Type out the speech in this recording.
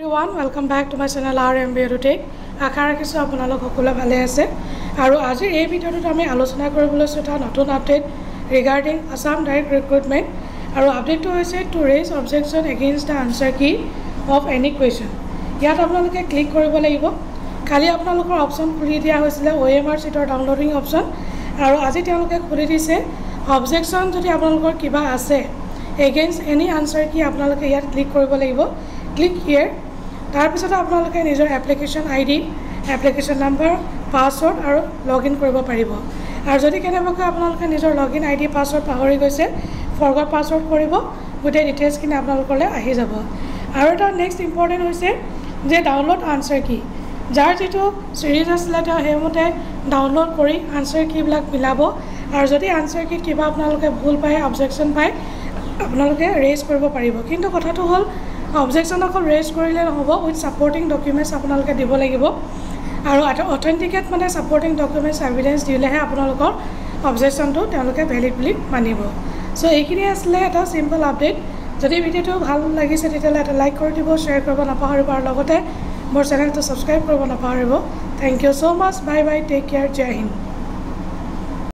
Everyone, welcome back to my channel RMB Tech. আশা ৰাখিছো আপোনালোক সকলো ভালে আছে আৰু আজি এই ভিডিঅ'টোত আমি আলোচনা কৰিবলৈ এটা নতুন update regarding Assam direct recruitment আৰু আপডেটটো হৈছে টু ৰেজ অবজেকশন এগেইনষ্ট দা আনসাৰ কি অফ এনি কোৱেশ্চন। ইয়াত আপোনালোকে ক্লিক কৰিব লাগিব। কালি আপোনালোকৰ অপচন খুলি দিয়া হৈছিল OMR চিটৰ ডাউনলোডিং অপচন আৰু আজি তেওঁলোকে খুলি দিছে অবজেকশন যদি আপোনালোকৰ কিবা আছে এগেইনষ্ট এনি আনসাৰ কি আপোনালোকে ইয়াত ক্লিক কৰিব লাগিব। ক্লিক হিয়াৰ। তাৰ পিছত আপোনালোকে নিজৰ application ID application number password আৰু লগইন কৰিব পাৰিব আৰু যদি কেনেবাকৈ আপোনালোকে নিজৰ লগইন আইডি পাছৱৰ্ড পাহৰি গৈছে ফৰগট পাছৱৰ্ড কৰিব গোটেই ডিটেইলছ কিনে আপোনালোকলৈ আহি যাব। আৰু এটা নেক্সট ইম্পৰ্টেণ্ট হৈছে যে ডাউনলোড আনসাৰ কি যাৰ যেটো সিৰিজ আছিল তেওঁ হেমতে ডাউনলোড কৰি আনসাৰ কিবিলাক মিলাব আৰু যদি আনসাৰ কি কিবা আপোনালোকে ভুল পায় অবজেকশন পায় আপোনালোকে ৰেজ কৰিব পাৰিব। কিন্তু কথাটো হ'ল অবজেকশন অকল ৰেজ কৰিলে নহব উইথ সাপোৰ্টিং ডকুমেন্টস আপোনালোকে দিব লাগিব আৰু অথেন্টিকেট মানে সাপোৰ্টিং ডকুমেন্টস এভিডেন্স দিলেহে আপোনালোকৰ অবজেকশনটো তেওঁলোকে ভ্যালিড বুলি মানিব। সো এইখিনি আসলে এটা সিম্পল আপডেট। যদি ভিডিওটো ভাল লাগিছে তেতিয়ালে এটা লাইক কৰি দিব, শেয়াৰ কৰিব নাপাহৰিব আৰু লগতে মোৰ চেনেলটো সাবস্ক্ৰাইব কৰিব নাপাহৰিব। থ্যাংক ইউ সো মাচ। বাই বাই, টেক কেয়াৰ, জয় হিন্দ।